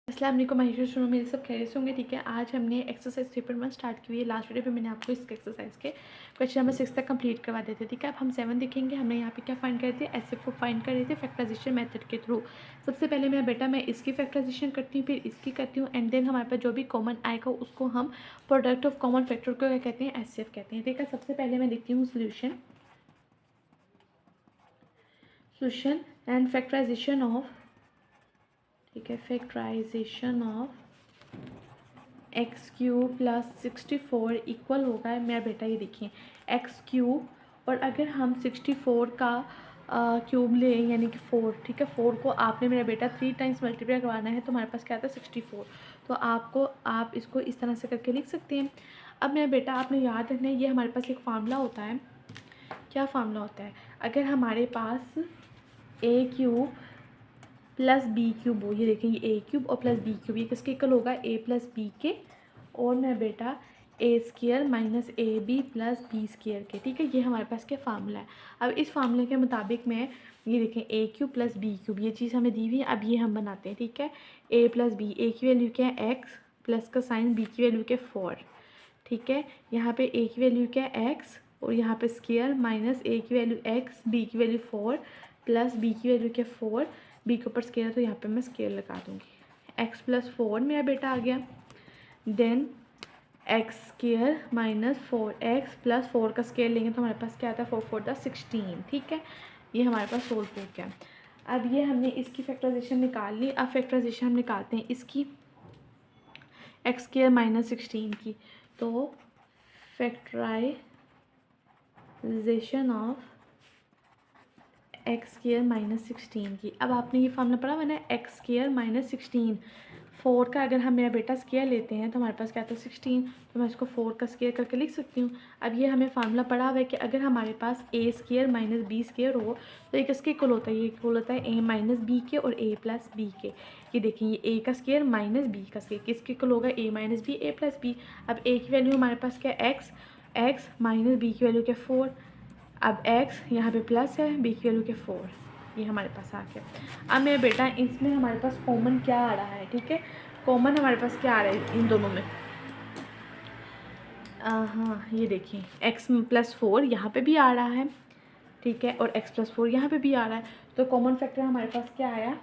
अस्सलाम वालेकुम my student, मेरे सब खैरियत से होंगे। ठीक है, आज हमने एक्सरसाइज 3.1 स्टार्ट की हुई है। लास्ट वीडियो पे मैंने आपको इस एक्सरसाइज के क्वेश्चन नंबर 6 तक कंप्लीट करवा देते। ठीक है, अब हम 7 देखेंगे। हमने यहाँ पे क्या फाइंड कर रहे थे, एसएफ को फाइंड कर रहे थे फैक्टराइजेशन मेथड के थ्रू। सबसे पहले मैं इसकी फैक्टराइजेशन करती हूँ, फिर इसकी करती हूँ, एंड देन हमारे पास जो भी कॉमन आएगा उसको हम प्रोडक्ट ऑफ कॉमन फैक्टर को क्या कहते हैं, एसएफ कहते हैं। ठीक है, सबसे पहले मैं लिखती हूँ सोल्यूशन एंड फैक्टराइजेशन ऑफ, ठीक है, factorization of x cube plus 64 equal होगा है मेरा बेटा, ये देखिए एक्स क्यूब, और अगर हम 64 का क्यूब लें यानी कि 4, ठीक है, 4 को आपने मेरा बेटा 3 टाइम्स मल्टीप्लाई करवाना है तो हमारे पास क्या आता है 64। तो आप इसको इस तरह से करके लिख सकते हैं। अब मेरा बेटा आपने याद रखना है, ये हमारे पास एक फार्मूला होता है। क्या फार्मूला होता है, अगर हमारे पास A cube plus B cube हो, ये देखिए ये ए क्यूब और प्लस बी क्यूब, ये किसके इक्वल होगा, ए प्लस बी के, और मेरा बेटा A square minus A B plus B square के। ठीक है, ये हमारे पास क्या फार्मूला है। अब इस फार्मूले के मुताबिक मैं ये देखें ए क्यूब प्लस बी क्यूब, ये चीज़ हमें दी हुई है। अब ये हम बनाते हैं। ठीक है, ए प्लस बी, ए की वैल्यू क्या है एक्स, प्लस का साइन, बी की वैल्यू क्या 4। ठीक है, यहाँ पे ए की वैल्यू क्या है एक्स, और यहाँ पे स्क्वायर माइनस ए की वैल्यू एक्स, बी की वैल्यू 4 प्लस बी की वैल्यू क्या 4, बी के ऊपर स्केयर है तो यहाँ पे मैं स्केयर लगा दूँगी। एक्स प्लस 4 मेरा बेटा आ गया, then x square minus 4x plus 4 का स्केयर लेंगे तो हमारे पास क्या आता है 4 4 16। ठीक है, ये हमारे पास सोल्व हो गया। अब ये हमने इसकी फैक्टराइजेशन निकाल ली। अब फैक्टराइजेशन हम निकालते हैं इसकी एक्स स्केयर माइनस 16 की। तो factorization of x square minus 16 की, अब आपने ये फार्मूला पढ़ा मैंने, एक्स स्केयर माइनस 16, 4 का अगर हम मेरा बेटा स्केयर लेते हैं तो हमारे पास क्या आता है 16, तो मैं इसको 4 का स्केयर करके लिख सकती हूँ। अब ये हमें फार्मूला पढ़ा हुआ है कि अगर हमारे पास a square minus b square हो तो ये किसके इक्वल होता है, ये इक्वल होता है ए माइनस बी के और ए प्लस बी के। ये देखिए ये ए का स्केयर माइनस बी का स्केयर किसके इक्वल होगा, ए minus B a plus B. अब ए की वैल्यू हमारे पास क्या एक्स माइनस बी की वैल्यू क्या 4, अब x यहाँ पे प्लस है, b की वैल्यू के 4, ये हमारे पास आ गया। अब मेरे बेटा इसमें हमारे पास कॉमन क्या आ रहा है, ठीक है, कॉमन हमारे पास क्या आ रहा है इन दोनों में, हाँ ये देखिए x प्लस 4 यहाँ पे भी आ रहा है, ठीक है, और x प्लस 4 यहाँ पे भी आ रहा है। तो कॉमन फैक्टर हमारे पास क्या आया,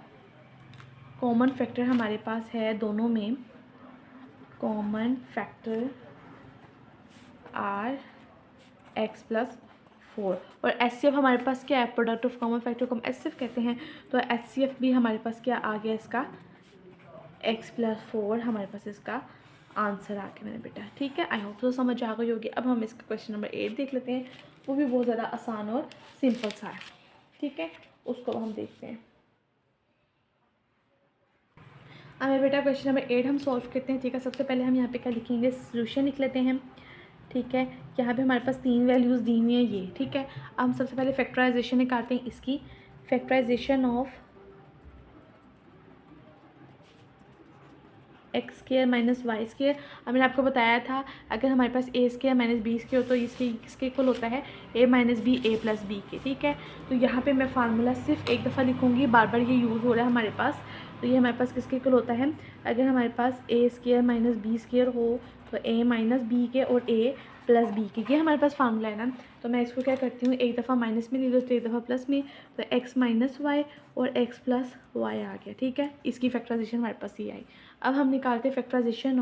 कॉमन फैक्टर हमारे पास है दोनों में, common factor are x plus 4, और एच सी एफ हमारे पास क्या है, प्रोडक्ट ऑफ कॉमन फैक्टर को हम एच सी एफ कहते हैं। तो एच सी एफ भी हमारे पास क्या आ गया, इसका एक्स प्लस 4 हमारे पास इसका आंसर आ गया मेरे बेटा। ठीक है, आई होप तो समझ आ गई होगी। अब हम इसका क्वेश्चन नंबर 8 देख लेते हैं, वो भी बहुत ज़्यादा आसान और सिंपल सा है। ठीक है, उसको हम देखते हैं। अब मेरे बेटा क्वेश्चन नंबर 8 हम सॉल्व करते हैं। ठीक है, सबसे पहले हम यहाँ पे क्या लिखेंगे, सोल्यूशन लिख लेते हैं। ठीक है, यहाँ पे हमारे पास 3 वैल्यूज़ दी हुई हैं ये। ठीक है, अब हम सबसे पहले फैक्टराइजेशन निकालते हैं इसकी, factorization of x square minus y square. अब मैंने आपको बताया था अगर हमारे पास a square minus b square हो तो इसके किसके इक्वल होता है, a minus B a plus B के। ठीक है, तो यहाँ पे मैं फार्मूला सिर्फ एक दफ़ा लिखूँगी, बार बार ये यूज़ हो रहा है हमारे पास। तो ये हमारे पास किसके इक्वल होता है, अगर हमारे पास a square minus b square हो तो ए माइनस बी के और ए प्लस बी के, ये हमारे पास फार्मूला है ना। तो मैं इसको क्या करती हूँ, एक दफ़ा माइनस में ले लो तो एक दफ़ा प्लस में, तो एक्स माइनस वाई और एक्स प्लस वाई आ गया। ठीक है, इसकी फैक्टराइजेशन हमारे पास ये आई। अब हम निकालते हैं factorization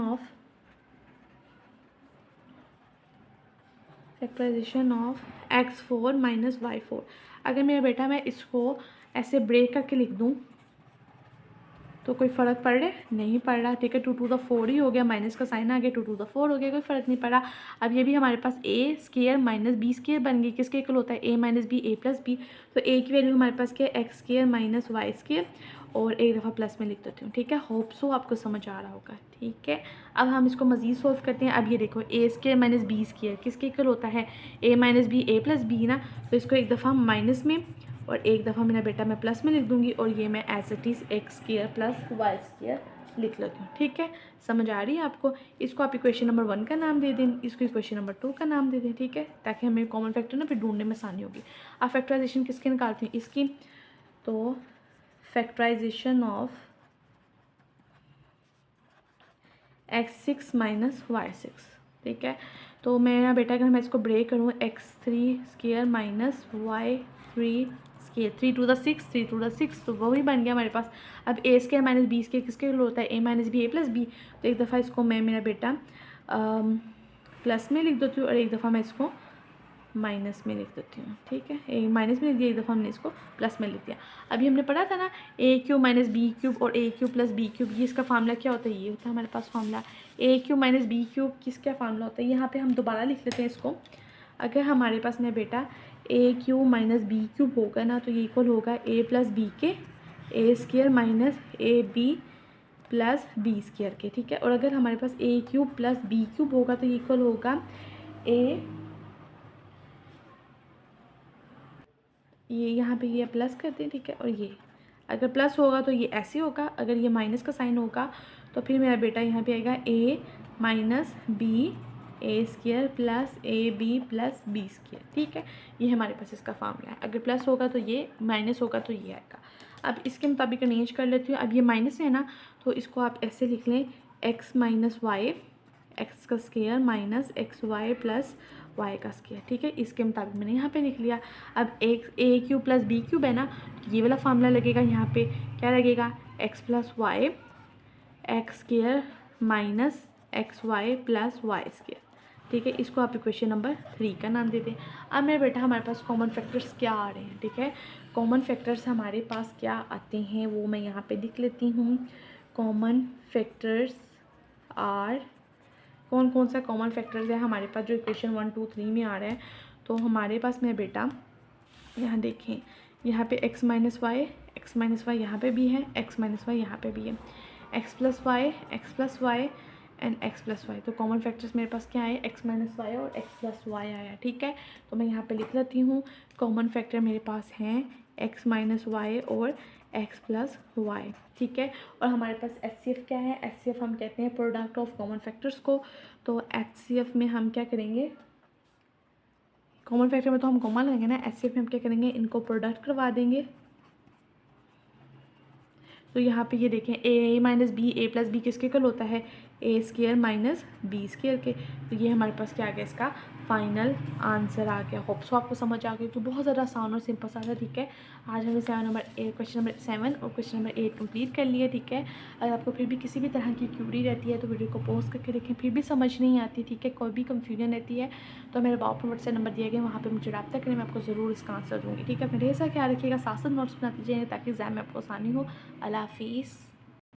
of x4 minus y4। अगर मेरा बेटा मैं इसको ऐसे ब्रेक करके लिख दूँ तो कोई फ़र्क पड़ रहा है, नहीं पड़ रहा। ठीक है, 2 टू द 4 ही हो गया, माइनस का साइन आ गया, 2 टू द 4 हो गया, कोई फ़र्क नहीं पड़ा। अब ये भी हमारे पास a square minus b square बन गई, किसके इक्वल होता है, a minus B a plus b. तो ए की वैल्यू हमारे पास क्या है, x square minus y square, और एक दफ़ा प्लस में लिख देती हूँ। ठीक है, होप सो आपको समझ आ रहा होगा। ठीक है, अब हम इसको मज़ीद सोल्व करते हैं। अब ये देखो ए स्केयर माइनस बी स्केयर किसके इक्वल होता है, a minus B a plus B ना। तो इसको एक दफ़ा माइनस में और एक दफ़ा मेरा बेटा मैं प्लस में लिख दूँगी, और ये मैं as it is x square plus y square लिख लेती हूँ। ठीक है, समझ आ रही है आपको। इसको आप इक्वेशन नंबर 1 का नाम दे दें, इसको इक्वेशन नंबर 2 का नाम दे दें। ठीक है, ताकि हमें कॉमन फैक्टर ना फिर ढूंढने में आसानी होगी। आप फैक्टराइजेशन किसके निकालती हूँ, इसकी। तो factorization of x6 minus y6, ठीक है। तो मेरा बेटा अगर मैं इसको ब्रेक करूँ, x3 square minus y3 square, 3 to the 6, 3 to the 6, तो वही बन गया हमारे पास। अब a square minus b square किसके लिए होता है, a minus b, a plus b. तो एक दफ़ा इसको मैं मेरा बेटा प्लस में लिख देती हूँ और एक दफ़ा मैं इसको माइनस में लिख देती हूँ, ठीक है। एक माइनस में लिख दिया, एक दफ़ा हमने इसको प्लस में लिख दिया। अभी हमने पढ़ा था ना ए क्यूब माइनस बी क्यूब और ए क्यूब प्लस बी क्यूब, ये इसका फार्मूला क्या होता है, ये होता है हमारे पास फार्मूला ए क्यूब माइनस बी क्यूब, किसका फार्मूला होता है। यहाँ पे हम दोबारा लिख लेते हैं इसको। अगर हमारे पास मेरा बेटा ए क्यूब माइनस बी क्यूब होगा ना, तो ये इक्वल होगा ए प्लस बी के A square minus A B plus B square के, ठीक है। और अगर हमारे पास A cube plus B cube होगा तो ये इक्वल होगा ये यहाँ पे ये प्लस करते हैं, ठीक है। और ये अगर प्लस होगा तो ये ऐसे होगा, अगर ये माइनस का साइन होगा तो फिर मेरा बेटा यहाँ पे आएगा A minus B A square plus A B plus B square, ठीक है। ये हमारे पास इसका फार्मूला है। अगर प्लस होगा तो ये, माइनस होगा तो ये आएगा। अब इसके मुताबिक अरेंज कर लेती हूँ। अब ये माइनस है ना, तो इसको आप ऐसे लिख लें, एक्स माइनस वाई, एक्स का square minus x y plus y का स्क्वायर, ठीक है। इसके मुताबिक मैंने यहाँ पे लिख लिया। अब एक ए क्यूब प्लस बी क्यूब है ना, तो ये वाला फार्मूला लगेगा। यहाँ पे क्या लगेगा, x plus y x square minus x y plus y square, ठीक है। इसको आप इक्वेशन नंबर 3 का नाम दे दें। अब मेरे बेटा हमारे पास कॉमन फैक्टर्स क्या आ रहे हैं, ठीक है। कॉमन फैक्टर्स हमारे पास क्या आते हैं वो मैं यहाँ पे लिख लेती हूँ। कॉमन फैक्टर्स आर, कौन कौन सा कॉमन फैक्टर्स है हमारे पास जो इक्वेशन 1 2 3 में आ रहा है। तो हमारे पास मेरा बेटा यहाँ देखें, यहाँ पे x माइनस वाई यहाँ पे भी है, x माइनस वाई यहाँ पे भी है, x plus y and x plus y. तो कॉमन फैक्टर्स मेरे पास क्या है, x माइनस वाई और x प्लस वाई आया, ठीक है। तो मैं यहाँ पे लिख लेती हूँ, कॉमन फैक्टर मेरे पास हैं x माइनस वाई और x प्लस वाई, ठीक है। और हमारे पास HCF क्या है, HCF हम कहते हैं प्रोडक्ट ऑफ कॉमन फैक्टर्स को। तो HCF में हम क्या करेंगे, कॉमन फैक्टर में तो हम कॉमन लेंगे ना, HCF में हम क्या करेंगे, इनको प्रोडक्ट करवा देंगे। तो यहाँ पे ये देखें, ए minus B, a plus B किसके इक्वल होता है, ए स्क्वायर माइनस बी स्क्वायर के। तो ये हमारे पास क्या आ गया, इसका फाइनल आंसर आ गया। होप सो आपको समझ आ गई। तो बहुत ज़्यादा आसान और सिंपल सा था, ठीक है। आज हमने क्वेश्चन नंबर 7 और क्वेश्चन नंबर 8 कंप्लीट कर लिए, ठीक है। अगर आपको फिर भी किसी भी तरह की क्यूरी रहती है तो वीडियो को पॉज करके देखें, फिर भी समझ नहीं आती, ठीक है, कोई भी कंफ्यूजन रहती है तो मेरे बाप व्हाट्सएप नंबर दिया गया, वहाँ पर मुझे रब्ता करें, मैं आपको ज़रूर इसका आंसर दूँगी, ठीक है। अपने ढेर सारा ख्याल रखिएगा, साथ साथ नोट्स बनाते जाइए ताकि एग्जाम में आपको आसानी हो। अल्लाह हाफिज़।